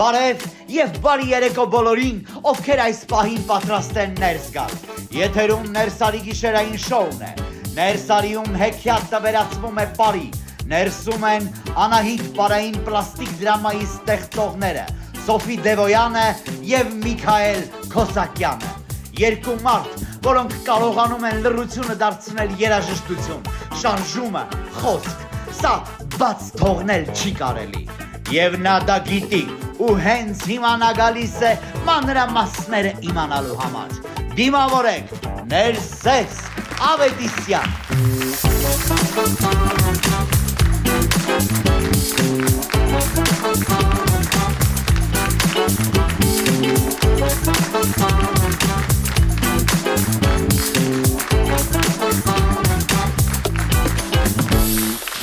Բարև եւ բարի երեկո բոլորին, ովքեր այս պահին պատրաստ են ներս գալ։ Եթերում Ներսարի գիշերային շոուն է։ Ներսարիում հեքիաթը վերածվում է բարի։ Ներսում են Անահիտ Պարային պլաստիկ դրամայի ստեղծողները Սոֆի Դևոյանը եւ Միքայել Քոսակյանը։ Երկու մարդ, որոնք կարողանում են լռությունը դարձնել երաժշտություն, շարժումը, խոսք, սա բաց թողնել չի կարելի։ Եվ նա դա գիտի ու հենց հիմա նա գալիս է մանրամասները իմանալու համար։ Դիմավորեք Ներսես Ավետիսյան։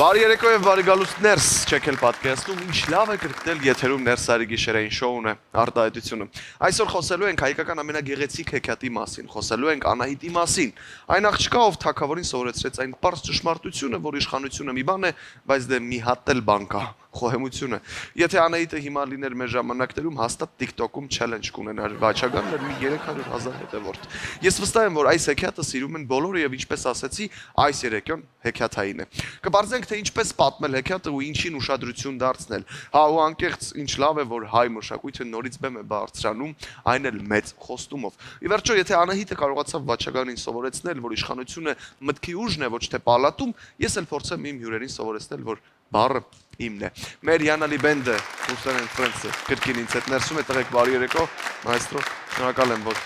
Բարի երեկո եւ բարի գալուստ ներս չեկել պատկերացնում, ինչ լավ է կրկնել եթերում Ներսարի գիշերային շոուն է, արտահայտությունը։ Այսօր խոսելու ենք հայկական ամենագեղեցիկ հեքիաթի մասին, խոսելու ենք Անահիտի մասին։ Այն աղջկա, ով թագավորին սովորեցրեց այն պարզ ճշմարտությունը, որ իշխանությունը մի բան է, բայց դե մի հատ էլ բան կա, խոհեմությունը։ Եթե Անահիտը հիմա լիներ մեր ժամանակներում, հաստատ TikTok-ում challenge կունենար, վաճառականներ մի 300,000 հետևորդ։ Ես վստահ եմ, որ այս հեքիաթը սիրում են բոլորը եւ ինչպես ասեցի, այս երեկոն հեքիաթային է։ Կբարձենք թե ինչպես պատմել հեքիաթը ու ինչին ուշադրություն դարձնել։ Հա ու անկեղծ ինչ լավ է, որ հայ մշակույթը նորից բեմ է բարձրանում, այն էլ մեծ խոստումով։ Ի վերջո, եթե Անահիտը կարողացավ վաճառականին սովորեցնել, որ իշխանությունը մտքի ուժն է, ոչ թե պալատում, ես էլ փորձեմ իմ հյուրերին սովորեցնել, որ բառը իմն է։ Մեր հիանալի բենդը, Ուսեն Ֆրենցը, կրկին ինձ հետ ներսում է, տղեկ բարի երեկո, մայստրո, շնորհակալ եմ, որ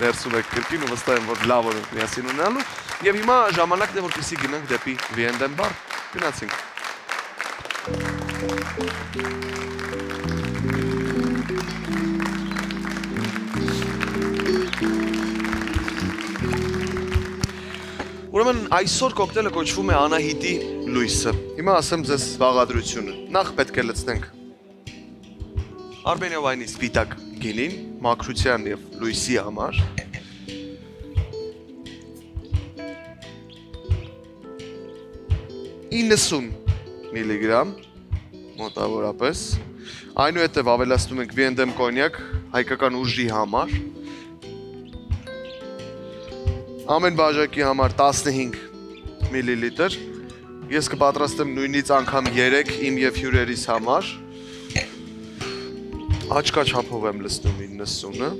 ներսում եք կրկին ու վստահ եմ, որ լավ օրենք միասին ունենալու։ Եվ հիմա ժամանակն է, որպեսզի գնանք դեպի V&M բար, գնացինք։ Ուրեմն այսօր կոկտեյլը կոչվում է Անահիտի լույսը։ Հիմա ասեմ ձեզ բաղադրությունը։ Նախ պետք է լցնենք Արմենիա վայնի սպիտակ գինին, մաքրության եւ լույսի համար։ Իննսուն միլիգրամ մոտավորապես։ Այնուհետև ավելացնում ենք V&M կոնյակ հայկական ուժի համար։ Ամեն բաժակի համար 15 միլիլիտր։ Ես կպատրաստեմ նույնից անգամ 3 իմ եւ հյուրերիս համար։ Աչքա չափով եմ լցնում 90-ը։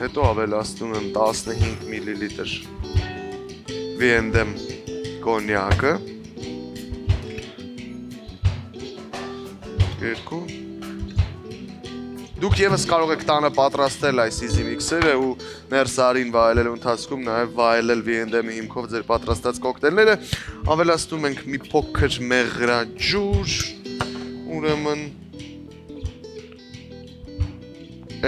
Հետո ավելացնում եմ 15 միլիլիտր V&M կոնյակը։ 2 Դուք եւս կարող եք տանը պատրաստել այս easy mixer-ը ու Ներսարին վայելելու ընթացքում նաեւ վայելել V&M-ի հիմքով ձեր պատրաստած կոկտեյլները։ Ավելացնում ենք մի փոքր մեղրաջուր, ուրեմն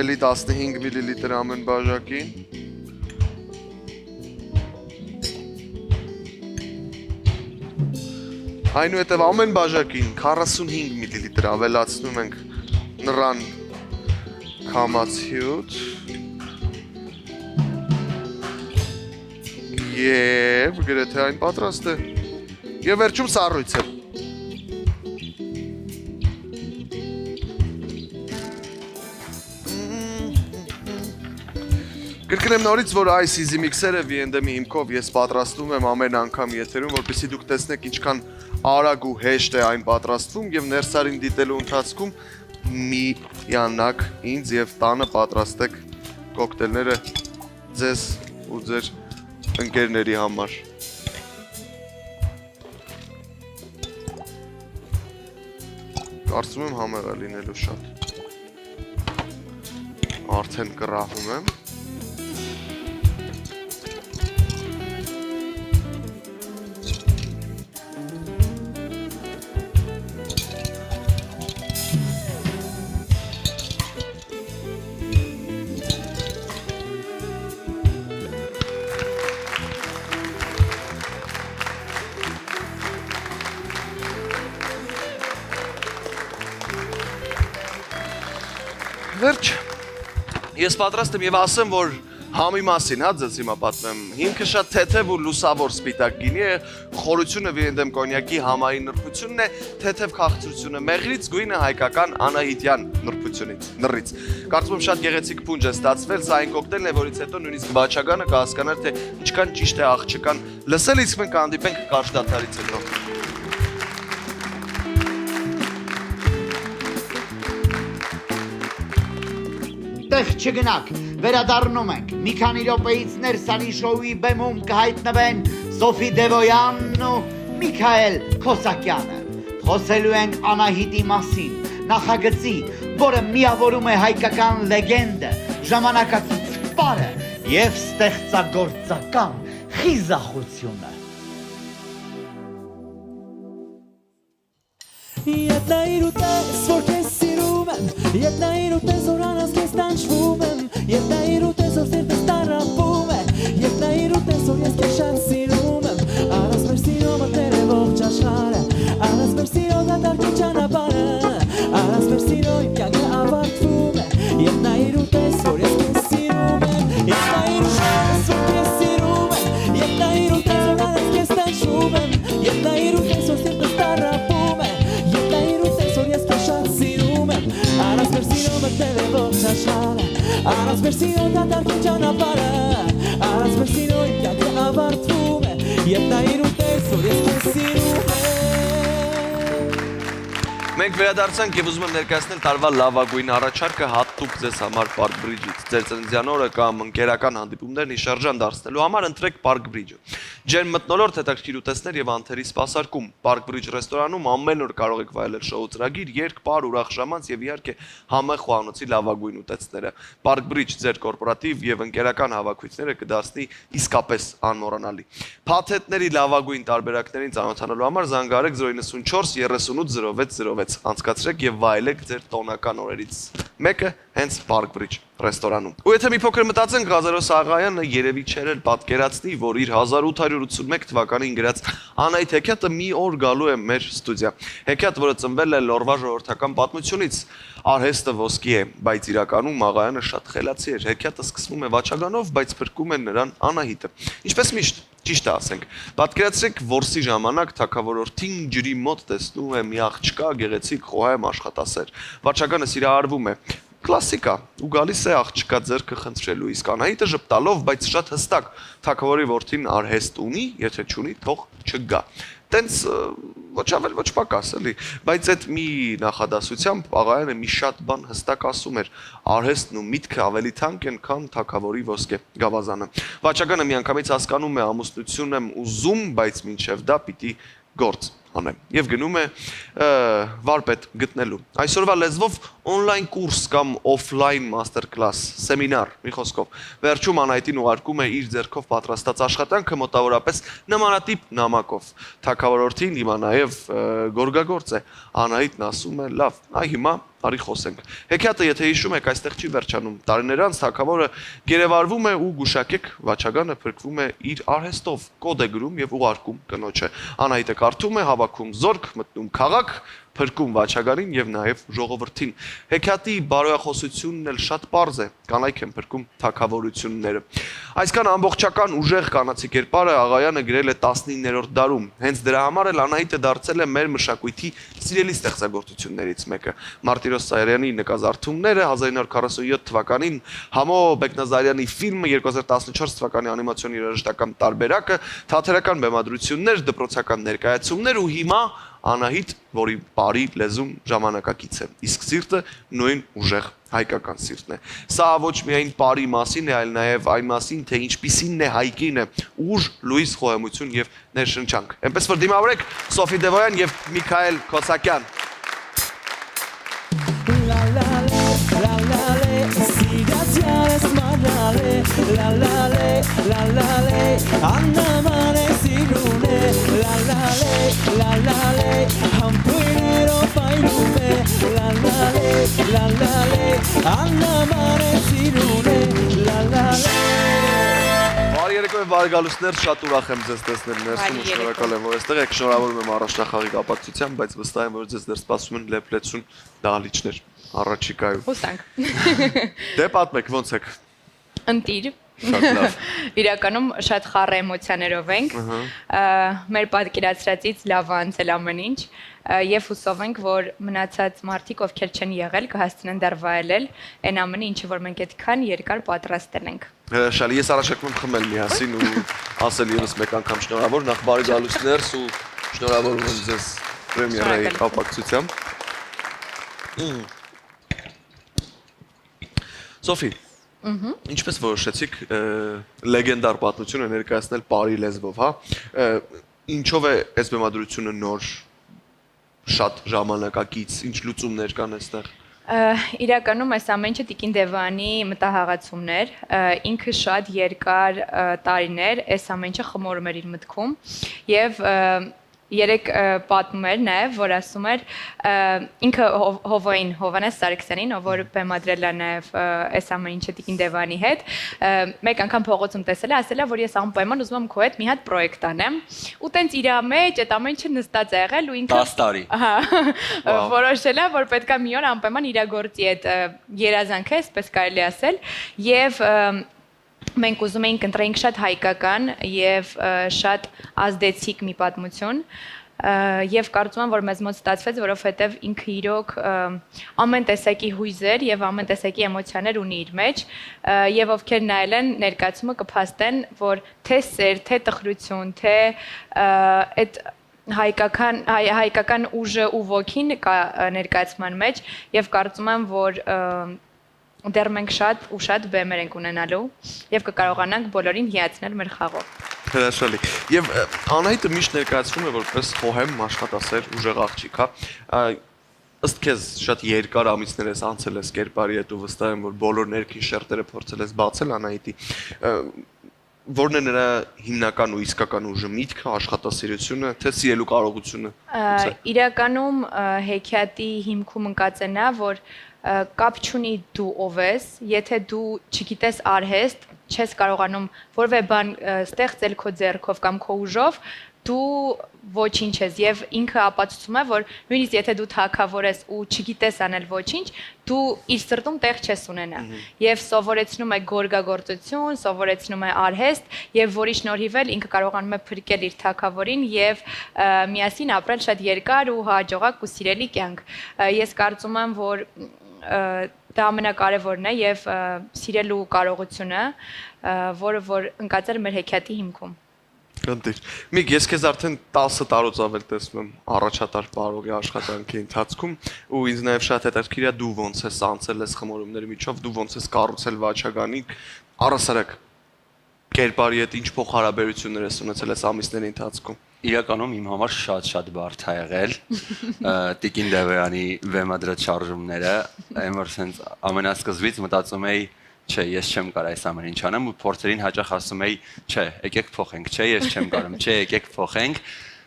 էլի 15 միլիլիտր ամեն բաժակին։ Այնուհետև ամեն բաժակին 45 միլիլիտր ավելացնում ենք նռան Կամացյուտ և գրեթե այն պատրաստ է և վերջում սառույցը Կրկնեմ նորից, որ այս easy mixer-ը V&M-ի հիմքով ես պատրաստում եմ ամեն անգամ եթերում, որպեսզի դուք տեսնեք ինչքան արագ ու հեշտ է այն պատրաստվում և Ներսարին դիտելու ընթացքում միանաք ինձ և տանը պատրաստեք կոկտեյլները ձեզ ու ձեր ընկերների համար։ Կարծում եմ համեղ է լինելու շատ։ Արդեն կռահում եմ։ Վերջ, ես պատրաստ եմ և ասեմ, որ Համի մասին, հա, ձեզ հիմա պատմեմ։ Հիմքը շատ թեթև ու լուսավոր սպիտակ գինի է, խորությունը վիենդեմ կոնյակի համային նրբությունն է, թեթև քաղցրությունը մեղրից, գույնը հայկական անահիտյան նրից։ Կարծում եմ շատ գեղեցիկ փունջ է ստացվել, սա այն կոկտեյլն է, որից հետո նույնիսկ վաճառականը կհասկանար, թե ինչքան ճիշտ է աղջկան լսել, իսկ մենք կհանդիպենք կարճ դադարից հետո։ Տեղ չգնաք, վերադառնում ենք, մի քանի րոպեից ներսանի շոուի բեմում կհայտնվեն Սոֆի Դևոյանն ու Միքայել Քոսակյանը։ Խոսելու ենք Անահիտի մասին, նախագծի, որը միավորում է հայկական լեգենդը, ժամանակակից պարը և ստեղծագործական խիզախությունը։ Jednej rutes, որ քեզ սիրում եմ, jednej rutes, որ անաս քեզ տանջվում եմ, jednej rutes, որ սիրտս տարապում է, jednej rutes, որ ես քեզ շատ սիրում եմ, առանց մեր սիրո մտներ է ողջ աշխարհը, առանց մեր սիրո դատարկ է ճանապարհը, առանց մեր սիրո իմ կյանքը ավարտվում է, jednej rutes, որ ես քեզ սիրում եմ, jednej rutes, որ քեզ սիրում եմ, jednej rutes, որ անաս քեզ տանջվում եմ, jednej rutes, որ սիրտս տարապում է, Առանց մեր սիրո դատարկ է ճանապարհը, առանց մեր սիրո իմ կյանքը ավարտվում է, երբ նայիր ու տես, որ ես քեզ սիրում եմ։ Մենք վերադարձանք եւ ուզում եմ ներկայացնել տարվա լավագույն առաջարկը հատուկ ձեզ համար Park Bridge-ից։ Ձեր ծննդյան օրը կամ ընկերական հանդիպումներն ի շարժան դարձնելու համար ընտրեք Park Bridge-ը։ Ջերմ մթնոլորտ, հետաքրքիր ուտեստներ եւ անթերի սպասարկում։ Park Bridge ռեստորանում ամեն օր կարող եք վայելել շոու ծրագիր, երգ, պար, ուրախ ժամանց եւ իհարկե համեղ խոհանոցի լավագույն ուտեստները։ Park Bridge ձեր կորպորատիվ եւ ընկերական հավաքույթները կդարձնի իսկապես անմոռանալի։ Փաթեթների լավագույն տարբերակներին ծանոթանալու համար զանգահարեք 094 38 0606 անցկացրեք եւ վայելեք ձեր տոնական օրերից մեկը հենց Park Bridge ռեստորանում։ Ու եթե մի փոքր մտածենք, Ղազարոս Աղայանը երևի չէր էլ պատկերացնի, որ իր 1881 թվականին գրած Անահիտ հեքիաթը մի օր գալու է մեր ստուդիա։ Հեքիաթ, որը ծնվել է Լորվա ժողովրդական պատմությունից, արհեստը ոսկի է, բայց իրականում Աղայանը շատ խելացի էր։ Հեքիաթը սկսվում է վաճառականով, բայց փրկում է նրան Անահիտը։ Ինչպես միշտ, ճիշտ է ասենք։ Պատկերացրեք որսի ժամանակ թագավորորդին ջրի մոտ տեսնում է մի աղջկա գեղեցիկ խոհեմ աշխատասեր։ Վաճառականը սիրահարվում է։ Կլասիկա, ու գալիս է աղջկա ձեռքը խնդրելու, իսկ Անահիտը ժպտալով, բայց շատ հստակ, թագավորի որդին արհեստ ունի, եթե չունի, թող չգա։ Տենց ոչ ավել, ոչ պակաս, էլի, բայց այդ մի նախադասությամբ Աղայանը մի շատ բան հստակ ասում էր, արհեստն ու միտքը ավելի թանկ են, քան թագավորի ոսկե գավազանը։ Վաճառականը միանգամից հասկանում է ամուսնություն եմ ուզում, բայց մինչև դա պիտի գործ անեմ եւ գնում է վարպետ գտնելու։ Այսօրվա լեզվով on-line կուրս կամ off-line master class, սեմինար, մի խոսքով։ Վերջում Անահիտին ուղարկում է իր ձեռքով պատրաստած աշխատանքը մոտավորապես նմանատիպ նամակով։ Թագավորորդին հիմա նաեւ գորգագործ է։ Անահիտն ասում է՝ լավ, այ հիմա արի խոսենք։ Հեքիաթը, եթե հիշում եք, այստեղ չի վերջանում։ Տարիներ անց թագավորը գերեվարվում է ու գուշակեք վաճառականը փրկվում է իր արհեստով, կոդ է գրում եւ ուղարկում կնոջը։ Անահիտը կարդում է, հավաքում զորք, մտնում քաղաք, փրկում վաճառականին եւ նաեւ ժողովրդին։ Հեքիաթի բարոյախոսությունն էլ շատ պարզ է, կանայք են փրկում թագավորությունները։ Այսքան ամբողջական ուժեղ կանացի կերպարը Աղայանը գրել է 19-րդ դարում։ Հենց դրա համար էլ Անահիտը դարձել է մեր մշակույթի սիրելի ստեղծագործություններից մեկը։ Մարտիրոս Սայարյանի նկազարդումները 1947 թվականին, Համո Բեկնազարյանի ֆիլմը 2014 թվականի անիմացիոն երաժշտական տարբերակը, թատերական բեմադրություններ, դպրոցական ներկայացումներ ու հիմա Անահիտ, որի բարի լեզուն ժամանակակից է, իսկ սիրտը նույն ուժեղ հայկական սիրտն է։ Սա ոչ միայն բարի մասին է, այլ նաև այն մասին, թե ինչպիսին է հայկինը ուժ, լույս, խոհեմություն եւ ներշնչանք։ Այնպես որ դիմավորեք Սոֆի Դևոյան եւ Միքայել Քոսակյան։ Բարի երեկո եւ բարի գալուստներ, շատ ուրախ եմ ձեզ տեսնել ներսում, շնորհակալ եմ, որ այստեղ եք, շնորհավորում եմ առաջնախաղի կապակցությամբ, բայց վստահ եմ, որ ձեզ դեռ սպասում են լեփլեցուն դահլիճներ առաջիկայում։ Հուսանք։ Դե պատմեք, ոնց եք։ Ընտիր, Շատ լավ։ Իրականում շատ խառը էմոցիաներով ենք։ Մեր պատկերացրածից լավ անցել ամեն ինչ եւ հուսով ենք, որ մնացած մարդիկ, ովքեր չեն եղել, կհասցնեն դեռ վայելել այն ամենը, ինչը որ մենք այդքան երկար պատրաստել ենք։ Հրաշալի, ես առաջարկում եմ խմել միասին ու ասել ևս մեկ անգամ շնորհավոր, նախ բարի գալուց ներս ու շնորհավորում եմ ձեզ պրեմիերայի կապակցությամբ։ Սոֆի, ինչպես որոշեցիք լեգենդար պատմությունը ներկայացնել պարի լեզվով, հա։ Ինչով է այս բեմադրությունը նոր, շատ ժամանակակից, ինչ լուծումներ կան այստեղ։ Իրականում այս ամեն ինչը Տիկին Դևանի մտահաղացումն էր, ինքը շատ երկար տարիներ այս ամեն ինչը խմորում էր իր մտքում եւ երեք պատմում էր նաև, որ ասում էր ինքը Հովհաննես Սարգսյանին, ով որ բեմադրել է նաև այս ամեն ինչը Տիկին Դևանի հետ, մեկ անգամ փողոցում տեսել է, ասել է, որ ես անպայման ուզում եմ քո հետ մի հատ պրոյեկտ անեմ, ու տենց իր մեջ այդ ամեն ինչը նստած է եղել ու ինքը 10 տարի։ որոշել է, որ պետքա մի օր անպայման իրագործի այդ երազանքը, այսպես կարելի ասել, եւ մենք ուզում էինք ընտրենք շատ հայկական եւ շատ ազդեցիկ մի պատմություն եւ կարծում եմ որ մեզ մոտ ստացվեց որովհետեւ ինքը իրոք ամեն տեսակի հույզեր եւ ամեն տեսակի էմոցիաներ ունի իր մեջ եւ ովքեր նայել են ներկայացումը կփաստեն որ թե սեր, թե տխրություն, թե այդ հայկական ուժը ու ոգին կա ներկայացման մեջ եւ կարծում եմ որ դեռ մենք շատ ու շատ բեմեր ենք ունենալու եւ կկարողանանք բոլորին հիացնել մեր խաղով։ Հրաշալի։ Եվ Անահիտը միշտ ներկայացվում է որպես խոհեմ, աշխատասեր, ուժեղ աղջիկ, հա։ Ըստ քեզ շատ երկար ամիսներ ես անցել ես կերպարի հետ ու վստահ եմ որ բոլոր ներքին շերտերը փորձել ես բացել Անահիտի։ Որն է նրա հիմնական ու իսկական ուժը, միտքը, աշխատասիրությունը, թե սիրելու կարողությունը։ Իրականում հեքիաթի հիմքում ընկած է նա, որ կապ չունի դու ով ես, եթե դու չգիտես արհեստ, չես կարողանում որևէ բան ստեղծել քո ձեռքով կամ քո ուժով, դու ոչինչ ես եւ ինքը ապացուցում է որ նույնիսկ եթե դու թագավոր ես ու չգիտես անել ոչինչ, դու իր սրտում տեղ չես ունենա եւ սովորեցնում է գորգագործություն, սովորեցնում է արհեստ եւ որի շնորհիվ էլ ինքը կարողանում է փրկել իր թագավորին եւ միասին ապրել շատ երկար ու հաջողակ ու սիրելի կյանք։ Ես կարծում եմ որ դա ամենակարևորն է եւ սիրելու կարողությունը, որը որ ընկած էր մեր հեքիաթի հիմքում։ Ընտիր։ Միգ, ես քեզ արդեն 10 տարուց ավել տեսնում եմ առաջատար պարողի աշխատանքի ընթացքում ու ինձ նաև շատ հետաքրքիր է դու ոնց ես անցել ես խմորումների միջով, դու ոնց ես կառուցել Վաչագանի առասարակ կերպարի հետ ինչ փոխհարաբերություններ ես ունեցել այս ամիսների ընթացքում։ Իրականում իմ համար շատ բարդ է եղել Տիկին Դևանի վեմադրած շարժումները, այն որ sense ամենասկզբից մտածում էի չէ, ես չեմ կարող այս ամեն ինչ անեմ ու փորձերին հաճախ ասում էի, չէ, եկեք փոխենք, չէ, ես չեմ կարող, չէ, եկեք փոխենք։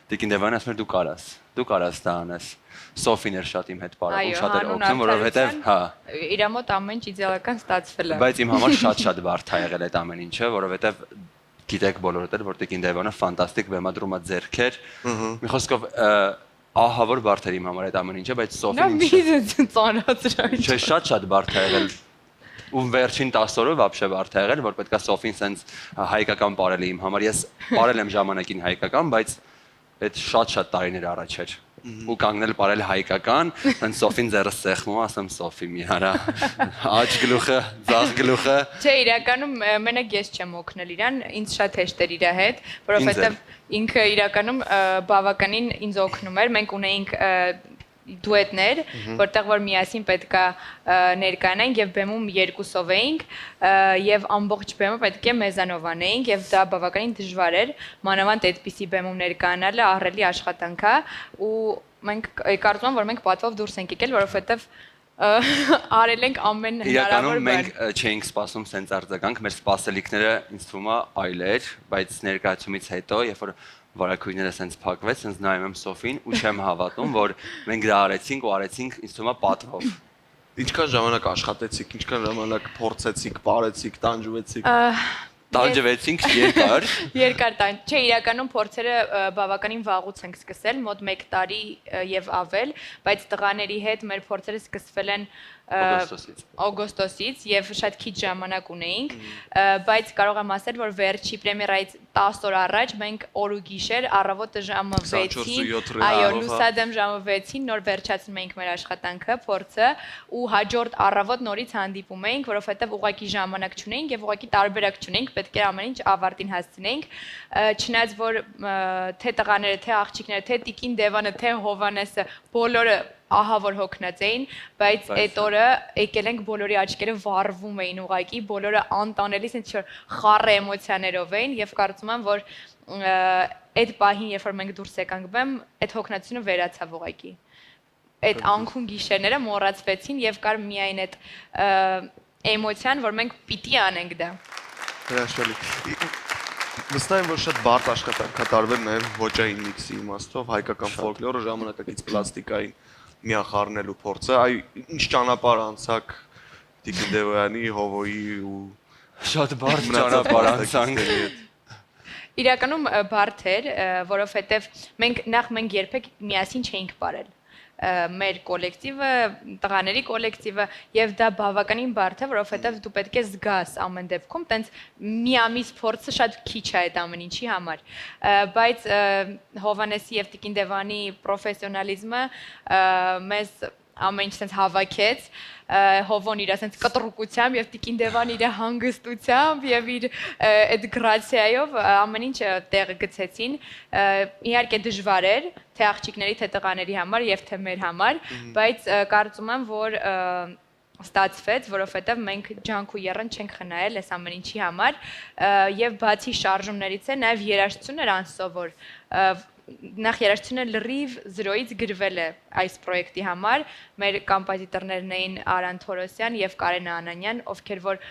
Տիկին Դևանը ասում էր դու կարաս դա անես։ Սոֆին էր շատ իմ հետ բարոյում, շատ էր օգնում, որովհետև, հա, իր մոտ ամեն ինչ իդեալական ստացվել է։ բայց իմ համար շատ բարդ է եղել այդ ամեն ինչը, որովհետև գիտեք բոլորդ էլ որ Տիկին Դևանը ֆանտաստիկ բեմադրում է ձեռքեր։ Մի խոսքով ահա որ բարդ էր իմ համար այդ ամեն ինչը, բայց Սոֆին չէ, շատ բարդ է եղել։ Ու վերջին 10 օրը вообще բարդ է եղել, որ պետքա Սոֆին sense հայկական բարել իմ համար։ Ես բարել եմ ժամանակին հայկական, բայց այդ շատ տարիներ առաջ էր։ Ու կանգնել բարել հայկական, ընդ Սոֆին ձեռս սեղմում, ասեմ Սոֆի մի արա, աջ գլուխը, ձախ գլուխը։ Չէ, իրականում մենակ ես չեմ օգնել իրան, ինձ շատ հեշտ էր իր հետ, որովհետև ինքը իրականում բավականին ինձ օգնում էր, մենք ունեինք դուետներ, որտեղ որ միասին պետքա ներկանանք եւ բեմում երկուսով էինք եւ ամբողջ բեմը պետք է մեզանով անեինք եւ դա բավականին դժվար էր մանավանդ այդպիսի բեմում ներկանալը ահռելի աշխատանք է ու մենք կարծում եմ որ մենք պատվով դուրս ենք եկել որովհետեւ արել ենք ամեն հնարավոր բան։ Իրականում մենք չէինք սպասում sense արձագանք, մեր սպասելիքները ինձ թվում է այլ էր, բայց ներկայացումից հետո երբ որ վարակույրները sense փակվեց, sense նայում եմ Սոֆին ու չեմ հավատում, որ մենք դա արեցինք ու արեցինք ինձ թվում է պատվով։ Ինչքան ժամանակ աշխատեցիք, ինչքան ժամանակ փորձեցիք, բարեցիք, տանջվեցիք։ Տանջվեցինք երկար։ Երկար տան։ Չէ, իրականում փորձերը բավականին վաղուց ենք սկսել, մոտ 1 տարի եւ ավել, բայց տղաների հետ մեր փորձերը սկսվել են օգոստոսից եւ շատ քիչ ժամանակ ունեինք, բայց կարող եմ ասել, որ վերջի պրեմիերայից 10 օր առաջ մենք օր ու գիշեր առավոտը ժամը 6-ին, այո, լուսադեմ ժամը 6-ին նոր վերջացնում էինք մեր աշխատանքը, փորձը ու հաջորդ առավոտ նորից հանդիպում էինք, որովհետեւ ուղղակի ժամանակ չունեինք եւ ուղղակի տարբերակ չունեինք, պետք է ամեն ինչ ավարտին հասցնեինք, չնայած որ թե տղաները, թե աղջիկները, թե Տիկին Դևանը, թե Հովանեսը բոլորը ահա որ հոգնած էին, բայց այդ օրը եկել ենք բոլորի աչքերը վառվում էին ուղղակի, բոլորը անտանելի sense որ խառը էմոցիաներով էին եւ կարծում եմ որ այդ պահին երբ որ մենք դուրս եկանք բեմ, այդ հոգնածությունը վերացավ ուղղակի։ Այդ անքուն գիշերները մոռացվեցին եւ կար միայն այդ էմոցիան, որ մենք պիտի անենք դա։ Հրաշալի։ Վստահ եմ, որ շատ բարդ աշխատանք է տարվել նաև ոճային միքսի իմաստով, հայկական ֆոլկլորը, ժամանակակից պլաստիկային միախառնելու փորձը, այ ինչ ճանապարհ անցակ Տիկին Դևոյանի, Հովոյի ու Շատ բարդ ճանապարհ անցանք։ Իրականում բարդ էր, որովհետև մենք երբեք միասին չէինք ապրել։ Մեր կոլեկտիվը, տղաների կոլեկտիվը եւ դա բավականին բարդ է, որովհետեւ դու պետք է զգաս ամեն դեպքում, տենց մի ամիս փորձը շատ քիչ է այդ ամեն ինչի համար, բայց Հովանեսի եւ Տիկին Դևանի պրոֆեսիոնալիզմը մեզ ամեն ինչ sense հավաքեց, Հովոն իր sense կտրուկությամբ եւ Տիկին Դևան իր հանգստությամբ եւ իր այդ գրացիայով ամեն ինչ տեղը գցեցին, իհարկե դժվար էր թե աղջիկների թե տղաների համար եւ թե մեր համար, բայց կարծում եմ որ ստացվեց, որովհետեւ մենք ջանք ու եռան չենք խնայել այս ամեն ինչի համար եւ բացի շարժումներից է նաեւ երաժշտությունը էր անսովոր նախ երաժշտությունը լրիվ 0-ից գրվել է այս պրոյեկտի համար, մեր կոմպոզիտորներն էին Արան Թորոսյան եւ Կարեն Անանյան, ովքեր որ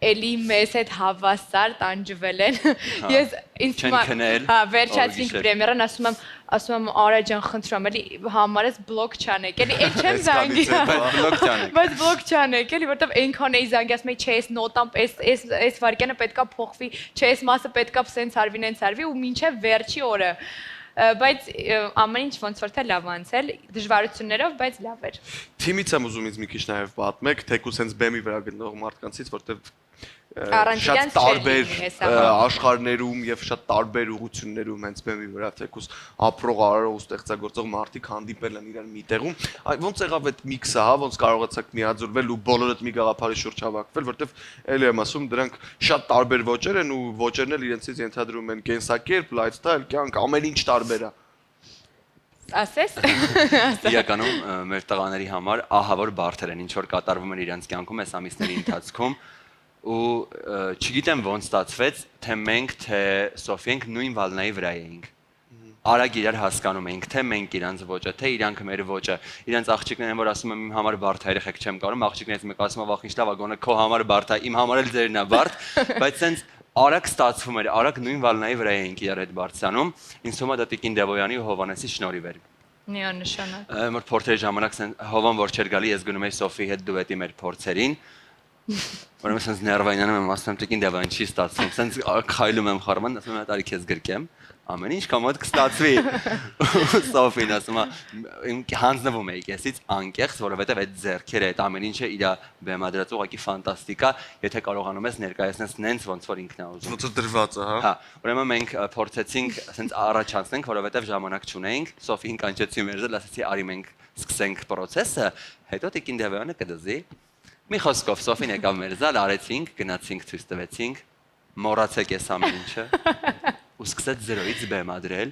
էլի մեզ հետ հավասար տանջվել են։ Ես ինձ վերջացինք պրեմիերան ասում եմ Արա ջան, խնդրում եմ, էլի համարես բլոկ չանեք, էլի այդ չեմ զանգի։ Բայց բլոկ չանեք, էլի որտեվ այնքան էի զանգի, ասում էի, չէ, այս նոտան, այս վարկյանը պետքա փոխվի, չէ, այս մասը պետքա սենց արվի ու մինչև վերջի օրը։ Բայց ամեն ինչ ոնց որ թե լավ անցել, դժվարություններով, բայց լավ էր։ Թիմից եմ ուզում ինձ մի քիչ նաև պատմեք, թեկուզ հենց բեմի վրա գտնող մարդկանցից, որտեղ շատ տարբեր աշխարհներում եւ շատ տարբեր ուղություններում հենց բեմի վրա թեկուզ ապրող արարող ու ստեղծագործող մարդիկ հանդիպել են իրար մի տեղում։ Ոնց եղավ այդ միքսը, հա, ոնց կարողացաք միաձուլվել ու բոլորդ մի գաղափարի շուրջ հավաքվել, որտեղ էլի եմ ասում, դրանք շատ տարբեր ոճեր են ու ոճերն էլ իրենցից ենթադրում են կենսակերպ, լայֆստայլ, կյանք, ամեն ինչ տարբեր է։ Ասես։ Իրականում մեր տղաների համար ահա որ բարդեր են, ինչ որ կատարվում են իրենց կյանքում այս ամիսների ընթացքում ու չգիտեմ ոնց ստացվեց, թե մենք, թե Սոֆիենք նույն վալնայի վրա էինք։ Արագ իրար հասկանում էինք, թե մենք իրանց ոճը, թե իրանք մեր ոճը։ Իրանց աղջիկներն են, որ ասում են իմ համար բարդ է, երեխեք չեմ կարող, աղջիկներից մեկը ասում է վախ ինչ լավ է, գոնե քո համար բարդ է, իմ համար էլ ձերն է բարդ, բայց սենց արագ ստացվում էր, արագ նույն վալնայի վրա էինք իրար հետ բարձրանում։ Ինձ թվում է դա Տիկին Դևոյանի ու Հովանեսի շնորհիվ էր։ Միանշանակ։ Մեր փորձերի ժամանակ Հովան որ չէր գալի, ես գնում էի Սոֆիի հետ դուետի մեր փորձերին։ Ուրեմն sense ներվայնանում եմ, ասում եմ Տիկին Դևոյան չի ստացվում, sense քայլում եմ խառման, ասում եմ տարի քեզ գրկեմ, ամեն ինչ կամոդ կստացվի։ Սոֆին ասում է հանձնվում էի քեսից անկեղծ, որովհետև այդ ձեռքերը, այդ ամեն ինչը իր բեմադրած ուղղակի ֆանտաստիկ է, եթե կարողանում ես ներկայացնես նենց ոնց որ ինքն է ուզում։ Ոնց որ դրված է, հա։ Հա, ուրեմն մենք փորձեցինք sense առաջացնենք, որովհետև ժամանակ չունեինք, Սոֆին կանչեցի մեր ձեռ, ասացի արի մենք սկսենք process-ը, հետո Տիկին Դևոյանը կդզի։ Մի խոսքով Սոֆին եկավ մեր զալ, արեցինք, գնացինք, ցույց տվեցինք, մոռացեք այս ամեն ինչը ու սկսեց 0-ից բեմադրել։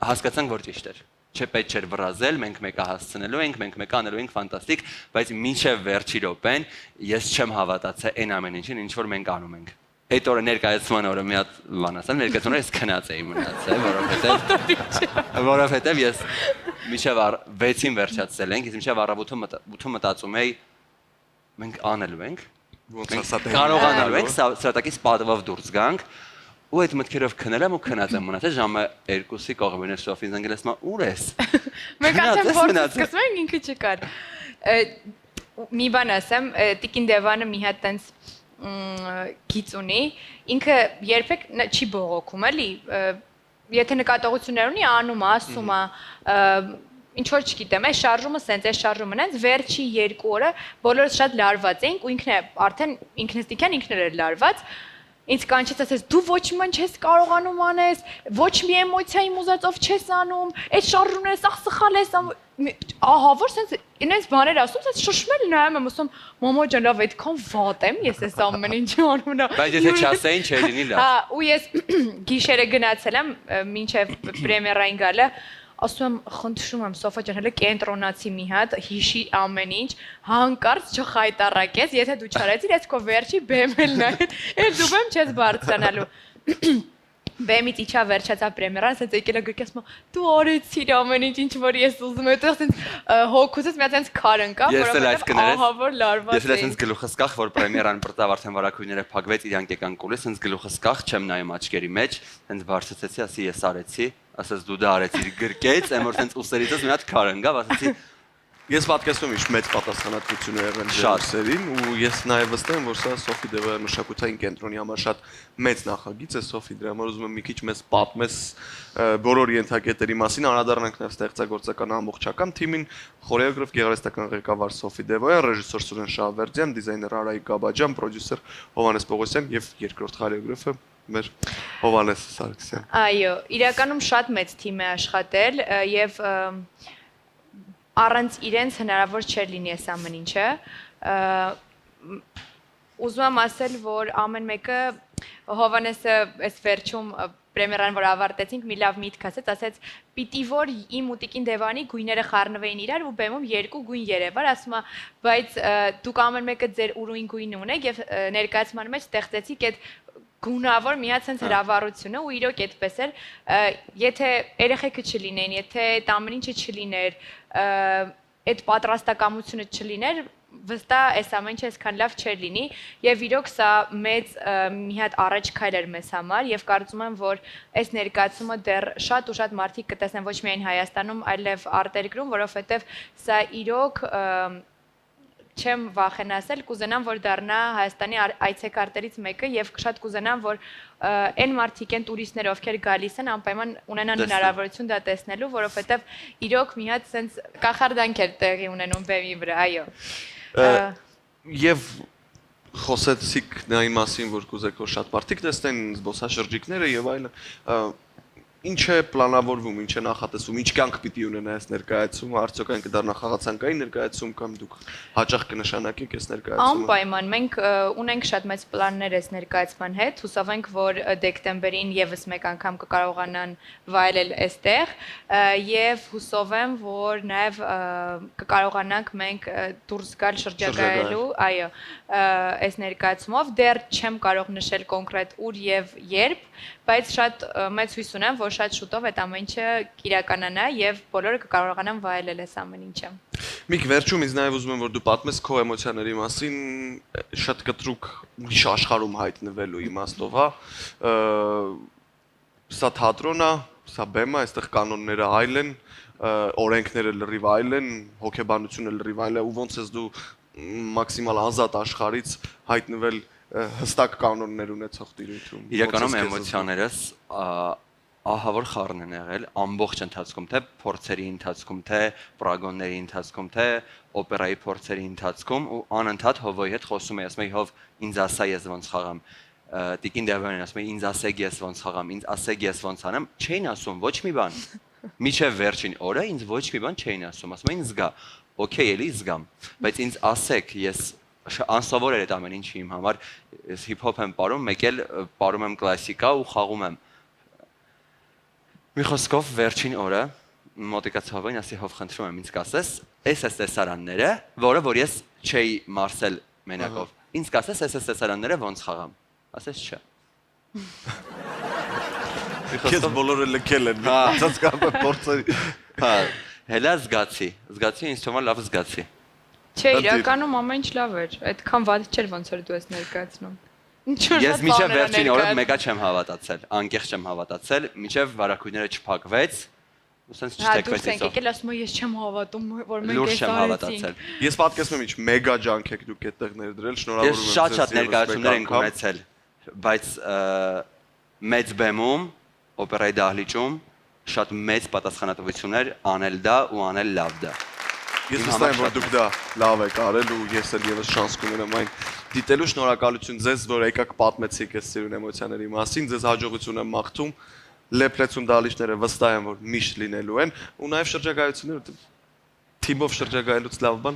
Հասկացանք, որ ճիշտ էր։ Չէ, պետք չէր վրազել, մենք մեկը հասցնելու ենք, մենք մեկը անելու ենք ֆանտաստիկ, բայց մինչև վերջի րոպեն ես չեմ հավատացել այն ամեն ինչին, ինչ որ մենք անում ենք։ Այդ օրը ներկայացման օրը մի հատ բան ասեմ, ներկայացման օրը ես քնած էի մնացել, որովհետև ես մինչև 6-ին վերջացել ենք, ես մինչև առավոտը մտածում էի մենք անելու ենք, կարողանալու ենք սրատակից պատվով դուրս գանք, ու այդ մտքերով քնել եմ ու քնած եմ մնացել, ժամը 2-ի կողմին է Սոֆին զանգել, ասում է ուր ես։ Մենք արդեն փորձ սկսում ենք, ինքը չկար։ Մի բան ասեմ, Տիկին Դևանը մի հատ տենց գիծ ունի, ինքը երբեք չի բողոքում, էլի, եթե նկատողություններ ունի, անում, ասում է, ինչ որ չգիտեմ, այս շարժումը սենց, այս շարժումը նենց վերջի 2 օրը բոլորս շատ լարված էինք ու ինքն է արդեն ինքնստիկյան ինքն էր լարված։ Ինձ կանչեց ասես դու ոչ մի բան չես կարողանում անես, ոչ մի էմոցիայի ուզածով չես անում, այդ շարժումները սա սխալ ես, ահա որ սենց ինձ բաներ ասում, սենց շշմել նայում եմ, ասում մամա ջան, լավ այդքան վատ եմ, ես այս ամեն ինչի անում եմ։ Բայց եթե չասեին, չէր լինի լավ։ Հա, ու ես գիշերը գնացել եմ, մինչև պրեմիերային գալը, ասում եմ, խնդրում եմ, Սոֆա ջան, հələ կենտրոնացի մի հատ, հիշի ամեն ինչ, հանկարծ չխայտարակես, եթե դու չարեցիր, ես քո վերջի բեմելն է, էլ դու բեմ չես բարձրանալու։ Բեմից իջա վերջացավ պրեմիերան, ասեց եկել է գրքի ասում դու արեցիր ամեն ինչ որ ես ուզում եմ, այդտեղ ասենց հոգուցս մի հատ ասենց քար ընկավ, որովհետև ահա որ լարված Ես ասենց գլուխս կախ, որ պրեմիերան բրտավ արդեն վարակույրները փակվեց, իրանք եկան կուլիս, ասենց գլուխս կախ, չեմ նայում աչքերի մեջ, ասենց բարձրացեցի, ասի ես արեցի, ասես դու դա արեցիր գրկեց, եմ որ ասենց ուսերիցս մի հատ քար ընկավ, ասեցի Ես պատկերացնում եմ մեծ պատասխանատվություն է եղել շարժերին ու ես նաև վստահ եմ որ սա Սոֆի Դևոյան մշակութային կենտրոնի համար շատ մեծ նախագիծ է Սոֆի դրա համար ուզում եմ մի քիչ մեզ պատմես բոլոր ենթակետերի մասին անդրադառնանք նաև ստեղծագործական ամբողջական թիմին խորեոգրաֆ գեղարվեստական ղեկավար Սոֆի Դևոյան ռեժիսոր Սուրեն Շահվերդյան դիզայներ Արայիկ Գաբաջյան պրոդյուսեր Հովհաննես Պողոսյան եւ երկրորդ խորեոգրաֆը մեր Հովհաննես Սարգսյան Այո իրականում շատ մեծ թիմ է աշխատել եւ առանց իրենց հնարավոր չէր լինի այս ամեն ինչը ուզում եմ ասել որ ամեն մեկը Հովհաննեսը այս վերջում պրեմիերան որ ավարտեցինք մի լավ միտք ասեց պիտի որ իմ ու Տիկին Դևանի գույները խառնվեին իրար ու բեմում երկու գույն երևար ասում բայց դուք ամեն մեկը ձեր ուրույն գույնը ունեք եւ ներկայացման մեջ ստեղծեցիք այդ գունավոր մի հատ sense հրավառությունը ու իրոք այդպես էր եթե երեխեքը չլինեն եթե այդ ամեն ինչը չլիներ այդ պատրաստակամությունը չլիներ վստահ այս ամեն ինչը այսքան լավ չէր լինի եւ իրոք սա մեծ մի հատ առաջ քայլ էր մեզ համար եւ կարծում եմ որ այս ներկայացումը դեռ շատ ու շատ մարդիկ կտեսնեն ոչ միայն Հայաստանում այլև արտերկրում որովհետեւ սա իրոք չեմ վախենա ասել, կուզենամ, որ դառնա Հայաստանի այցեքարտերից մեկը եւ շատ կուզենամ, որ այն մարդիկ են տուրիստներ, ովքեր գալիս են, անպայման ունենան հնարավորություն դա տեսնելու, որովհետեւ իրոք մի հատ sense կախարդանք էր տեղի ունենում բեմի վրա, այո։ Եվ խոսեցիք նայն մասին, որ կուզեք որ շատ մարդիկ տեսնեն զբոսաշրջիկները եւ այլն։ Ինչ է պլանավորվում, ինչ է նախատեսվում, ինչ կյանք պիտի ունենա այս ներկայացումը, արդյոք այն կդառնա խաղացանկային ներկայացում կամ դուք հաճախ կնշանակեք այս ներկայացումը։ Անպայման, մենք ունենք շատ մեծ պլաններ այս ներկայացման հետ, հուսով ենք, որ դեկտեմբերին եւս մեկ անգամ կկարողանան վայելել այստեղ եւ հուսով եմ, որ նաեւ կկարողանանք մենք դուրս գալ շրջագայելու, այո, այս ներկայացումով դեռ չեմ կարող նշել կոնկրետ ուր եւ երբ, բայց շատ մեծ հույս ունեմ, որ շատ շուտով այդ ամեն ինչը կիրականանա եւ բոլորը կկարողանան վայելել այս ամեն ինչը։ Միք վերջում ինձ նաև ուզում եմ որ դու պատմես քո էմոցիաների մասին շատ կտրուկ ուրիշ աշխարհում հայտնվելու իմաստով, հա։ Սա թատրոն է, սա բեմ է, այստեղ կանոնները այլ են, օրենքները լրիվ այլ են, հոգեբանությունը լրիվ այլ է ու ոնց ես դու մաքսիմալ ազատ աշխարհից հայտնվել հստակ կանոններ ունեցող տիրույթում։ Իրականում էմոցիաներս ահա որ խառն են եղել ամբողջ ընթացքում թե փորձերի ընթացքում թե պրագոնների ընթացքում թե օպերայի փորձերի ընթացքում ու անընդհատ Հովոյի հետ խոսում էի ասում էի Հով ինձ ասա ես ոնց խաղամ Տիկին Դևոյանն ասում էի ինձ ասեք ես ոնց խաղամ ինձ ասեք ես ոնց անեմ չէին ասում ոչ մի բան միջև վերջին օրը ինձ ոչ մի բան չէին ասում ասում էին զգա օքեյ էլի զգամ բայց ինձ ասեք ես անսովոր էր այդ ամեն ինչը իմ համար ես հիփ-հոփ եմ ապարում մեկ էլ ապարում եմ կլասիկա ու խաղում եմ Մի խոսքով վերջին օրը մոտիկաց Հովոյին ասի Հով խնդրում եմ ինձ կասես այս տեսարանները որը որ ես չէի մարսել մենակով ինձ կասես այս տեսարանները ոնց խաղամ ասես չէ Քեզ բոլորը լքել են ցած կապը փորձի հա հելա զգացի ինձ թվում է լավ զգացի Չէ իրականում ամեն ինչ լավ էր այդքան վատ չէր ոնց որ դու ես ներկայացնում Ես միջև վերջին օրը մեկա չեմ հավատացել, անկեղծ չեմ հավատացել, միջև վարակույրները չփակվեց, ու sense չտեկվեց ինձ։ Հա, դուք եկել ասում ես չեմ հավատում, որ մենք լուրջ այս չեմ արեցինք։ հավատացել։ Ես պատկերացնում եմ ինչ մեգա ջանք եք դուք այդտեղ ներդրել, շնորհավորում եմ։ Ես շատ ներկայացումներ ենք ունեցել, բայց մեծ բեմում, օպերայի դահլիճում շատ մեծ պատասխանատվություն էր անել դա ու անել լավ դա։ Ես վստահ եմ, որ դուք դա լավ եք արել ու ես էլ եւս շանս կունենամ այն դիտելու շնորհակալություն ձեզ, որ եկաք պատմեցիք այս ծերուն էմոցիաների մասին, ձեզ հաջողություն եմ մաղթում, լեփլեցուն դալիչները վստահ եմ, որ միշտ լինելու են ու նաեւ շրջագայությունները թիմով շրջագայելուց լավ բան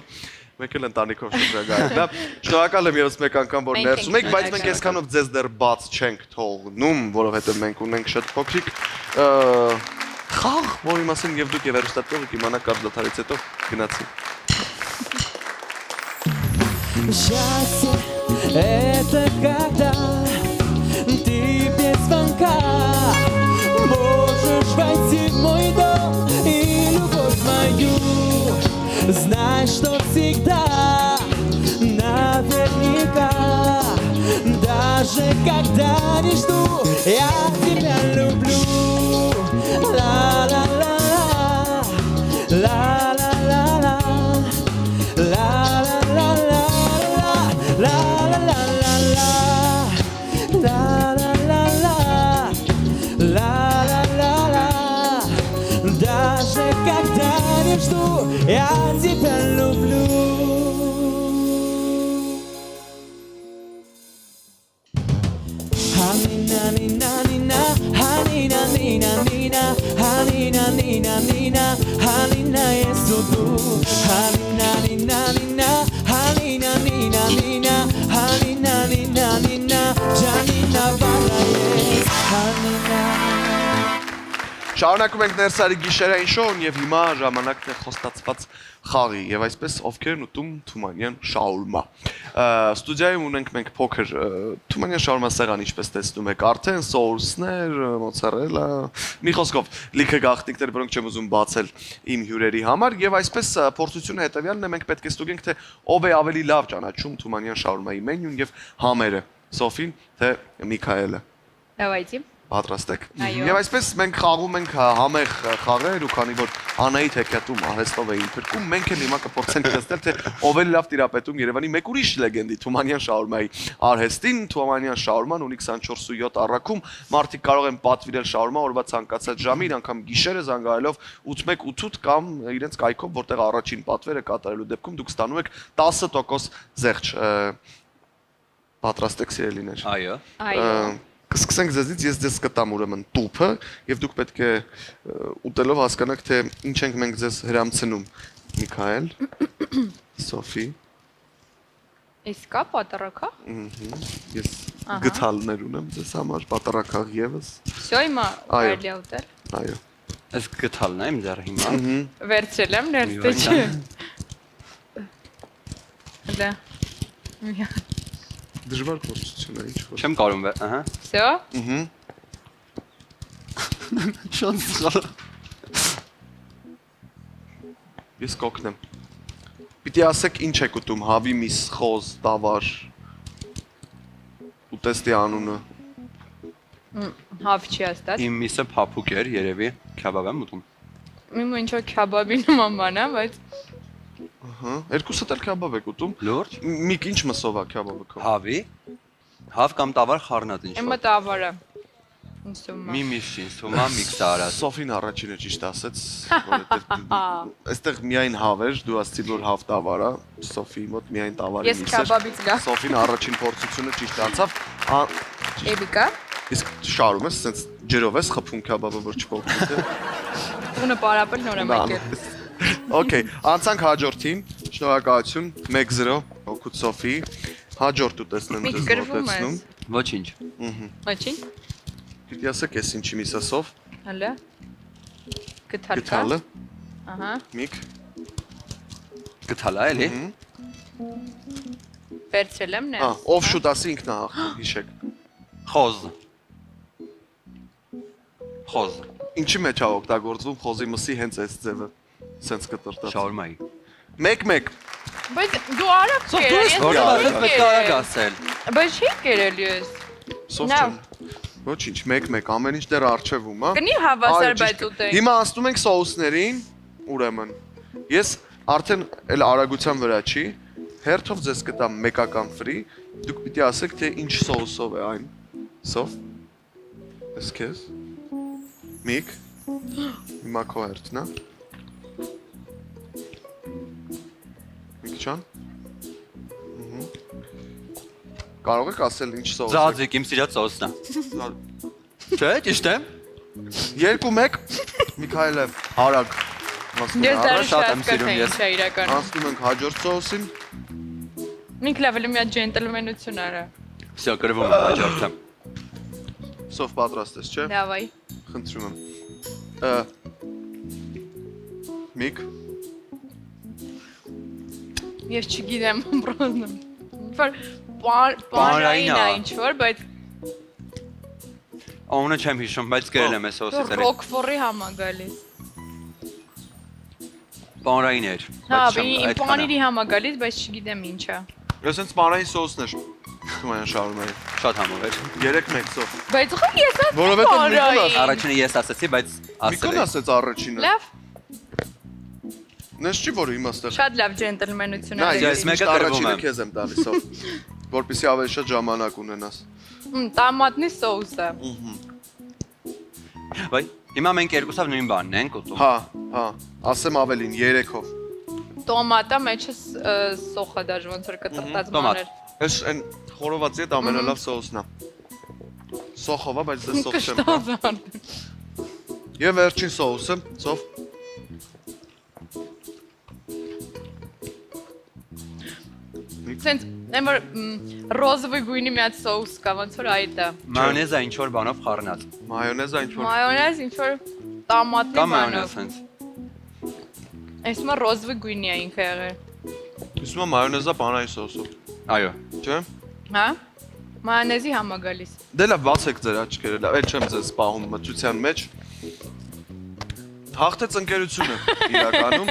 մեկ էլ ընտանիքով շրջագայել, դա շնորհակալ եմ եւս մեկ անգամ, որ ներսում եք, բայց մենք այսքանով ձեզ դեռ բաց չենք թողնում, որովհետեւ մենք ունենք շատ փոքրիկ խաղ, որի մասին եւ դուք եւ հեռուստատեղը կիմանաք կարճ դադարից հետո գնացի։ Счастье это когда ты без звонка можешь войти в мой дом и любовь мою. Знай, что всегда, наверняка, даже когда не жду, я тебя люблю. Ла-ла-ла-ла, ла-ла-ла-ла, ла-ла-ла-ла, ла-ла-ла-ла, ла-ла-ла-ла, ла-ла-ла-ла, даже когда не жду, я тебя люблю. Hanina, nina, nina, hanina, nina, nina, hanina, nina, nina, hanina, yesu tu. Hanina, nina, nina, hanina, nina, nina, hanina, nina, nina, janina, vara yes, hanina. Շարունակում ենք ներսարի գիշերային շոուն եւ հիմա ժամանակն է խոստացված խաղի եւ այսպես ովքեր են ուտում Թումանյան շաուրմա։ Ստուդիայում ունենք մենք փոքր Թումանյան շաուրմա սեղան, ինչպես տեսնում եք, արդեն սոուսներ, մոցարելա, մի խոսքով լիքը գաղտնիքներ, որոնք չեմ ուզում բացել իմ հյուրերի համար եւ այսպես փորձությունը հետեւյալն է, մենք պետք է ստուգենք թե ով է ավելի լավ ճանաչում Թումանյան շաուրմայի մենյուն եւ համերը, Սոֆին թե Միքայելը։ Давайте. Պատրաստ եք։ Այո։ Եվ այսպես մենք խաղում ենք համեղ խաղեր ու քանի որ Անահիտ Հեքիաթում արհեստով էին փրկում, մենք էլ հիմա կփորձենք տեսնել թե ով է լավ տիրապետում Երևանի մեկ ուրիշ լեգենդի Թումանյան շաուրմայի արհեստին։ Թումանյան շաուրման ունի 24/7 առաքում, մարդիկ կարող են պատվիրել շաուրմա օրվա ցանկացած ժամին, անգամ գիշերը զանգահարելով 8188 կամ իրենց կայքով, որտեղ առաջին պատվերը կատարելու դեպքում դուք ստանում եք 10% զեղչ։ Պատրաստ եք սիրելիներ։ Այո։ Այո։ Կսկսենք ձեզից, ես ձեզ կտամ ուրեմն տուփը եւ դուք պետք է ուտելով հասկանաք թե ինչ ենք մենք ձեզ հրամցնում։ Միքայել, Սոֆի, Իսկա պատառակա։ ես գթալներ ունեմ ձեզ համար, պատառակաղ եւս։ Всё, հիմա Այո։ կարելի է ուտել։ Այո։ Այս գթալն է իմ ձեռը հիմա։ Վերցրել եմ ներստե չէ։ Դա։ Դժվար փորձություն է, ինչ որ։ Չեմ կարում, ահա։ Всё։ Շատ սխալ։ Ես կօգնեմ։ Պիտի ասեք ինչ եք ուտում, հավի միս, խոզ, տավար։ Ուտեստի անունը։ Հավ չի աստած։ Իմ միսը փափուկ էր, երևի քեբաբ եմ ուտում։ Իմ ինչ որ քաբաբի նման բան է, բայց Ահա, երկուսդ էլ քաբաբ եք ուտում։ Լուրջ։ Միք ինչ մսով է քաբաբը քո։ Հավի։ Հավ կամ տավար խառնած ինչ իմը որ։ տավարը։ Ինձ Մի միշին, սոմա միքս արած։ Սոֆին առաջինը ճիշտ ասեց, որովհետև այստեղ միայն հավ էր, դու ասցի որ հավ տավար է, Սոֆիի մոտ միայն տավարի Ես միս էր։ քաբաբից լավ։ Սոֆին առաջին փորձությունը ճիշտ անցավ։ Էբիկա։ Իսկ շարում ես, սենց ջրով ես խփում քաբաբը, որ չփոխվի թե։ Ունը պարապել նոր եմ եկել։ Okay, անցանք հաջորդին։ Շնորհակալություն 1-0 օգուտ Սոֆի։ Հաջորդ ուտեսնեմ Մի ձեզ գրվում մոտեցնում։ ես։ Ոչինչ։ Ոչինչ։ Պիտի ասեք, ես ինչի միսասով։ Հələ։ Գտալկա։ Գտալը, Ահա։ միք։ Գթալա էլի։ Վերցրել եմ Ահա, ներս։ ով շուտ ասի ինքն է հաղթում, հիշեք։ Խոզ։ Խոզ։ Ինչի մեջ է օգտագործվում խոզի մսի հենց այս ձևը։ Սենց կտրտած։ Շաուրմայի։ 1-1։ Բայց դու արագ կեր, ես Որտե՞ղ Ա, ասել պետք է արագ ասել։ Բայց չի կերել ես։ Սով Նա- չեմ։ Ոչինչ, 1-1, ամեն ինչ դեռ առջևում է։ Կնի հավասար Այո, բայց ճիշտ է։ ուտենք։ Հիմա ասում ենք սոուսներին, ուրեմն։ Ես արդեն էլ արագության վրա չի, հերթով ձեզ կտամ մեկական ֆրի, դուք պիտի ասեք թե ինչ սոուսով է այն։ Սով։ Ես քեզ։ Միք։ Հիմա քո հերթն է։ Միքչան։ Կարող եք ասել ինչ սոուս է։ Ձաձիկ իմ սիրած սոուսն է։ Չէ, ճիշտ է։ 2-1 Միքայելը արագ Ես դեռ շատ շատ եմ սիրում կրթեին ես։ չէ իրականում։ Անցնում ենք հաջորդ սոուսին։ Ինք լավ էլ մի հատ ջենտլմենություն արա։ Всё, գրվում է հաջորդը։ Սով պատրաստ ես, չէ։ Դավայ։ Խնդրում եմ։ Միք, Ես չգիտեմ պրոզնում։ Որ Պանրային պանրային ա։ է ինչ որ, բայց Ոնը չեմ հիշում, բայց գրել եմ այս սոուսից էլի։ ռոկֆորի համ է գալիս։ Պանրային էր։ Հա, բայց չեմ- իմ այդքան է։ պանիրի համ է գալիս, բայց չգիտեմ ինչ է։ ես հենց մանային սոուսն էր։ Թումանյան շարունակի։ Շատ համով էր։ 3-1 սով։ Բայց խո ես ասում Որովհետև Նիկոն պանրային։ Առաջինը ես ասացի, բայց Միքոն ասել ասեց առաջինը։ Լավ, Նես չի որ իմաստը։ շատ լավ ջենտլմենություն Նա է։ ես մեկը մեկը տրվում առաջինը եմ։ քեզ եմ տալիս սով։ Որպեսզի ավելի շատ ժամանակ ունենաս։ Տամատնի սոուսը։ Վայ, հիմա մենք երկուսով նույն բանն ենք ուտում։ Հա, հա, ասեմ ավելին 3-ով։ Տոմատը մեջը սոխը դաժ ոնց որ կտրտած Տոմատ։ բաներ։ Այս այն խորովածի հետ ամենալավ սոուսն է։ Սոխով է, բայց դե սոխ չեմ կա։ Կշտազան։ Եվ վերջին սոուսը, սով։ Սենց այն որ ռոզովի գույնի մի հատ սոուս կա, ոնց որ այդ է։ Մայոնեզը ինչ որ բանով խառնած։ Մայոնեզը ինչ որ։ Մայոնեզ ինչ որ տամատնի Կա բանով։ մայոնեզ հենց։ Այս մա ռոզովի գույնի է ինքը եղել։ Իսկ մայոնեզը բանայի սոուսով։ Այո։ Չէ՞։ Հա։ Մայոնեզի համ է գալիս։ Դե լավ, բացեք ձեր աչքերը, լավ, այդ չեմ ձեզ սպահում մտության մեջ։ Հաղթեց ընկերությունը իրականում։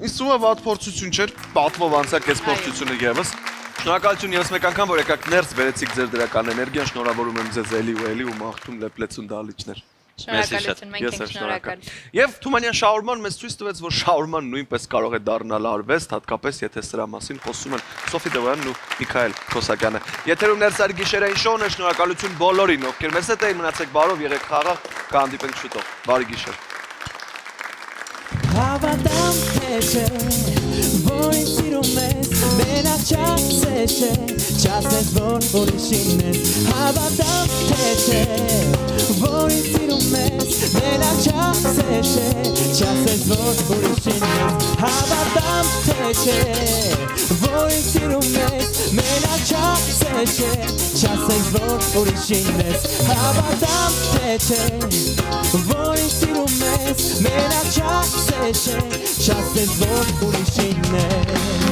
Իսկ ո՞ւմ վատ փորձություն չէր, պատվով անցակ այս փորձությունը եւս։ Շնորհակալություն եւս մեկ անգամ, որ եկաք ներս բերեցիք ձեր դրական էներգիան, շնորհավորում եմ ձեզ էլի ու էլի ու մաղթում լեփլեցուն դալիճներ։ Շնորհակալություն, մենք Ես ենք եմ շնորհակալ։ Եվ Թումանյան շաուրման մեզ ցույց տվեց, որ շաուրման նույնպես կարող է դառնալ արվեստ, հատկապես եթե սրա մասին խոսում են Սոֆի Դևոյանն ու Միքայել Քոսակյանը։ Եթերում ներսարի գիշերային շոուն է, շնորհակալություն բոլորին, ովքեր մեզ հետ էին, մնացեք բարով, եղեք խաղաղ, կհանդիպենք շուտով։ Բարի գիշեր։ Հավատամ թե չէ, որ ինձ սիրում ես, մենակ չասես չէ, չասես որ ուրիշին ես։ Հավատամ թե չէ, որ ինձ սիրում ես, մենակ չասես չէ, չասես որ ուրիշին ես։ Հավատամ թե չէ, որ ինձ սիրում ես, մենակ չասես չէ, չասես որ ուրիշին ես։ Հավատամ թե չէ, որ ինձ սիրում ես, մենակ չասես չէ, չասես որ ուրիշին ես։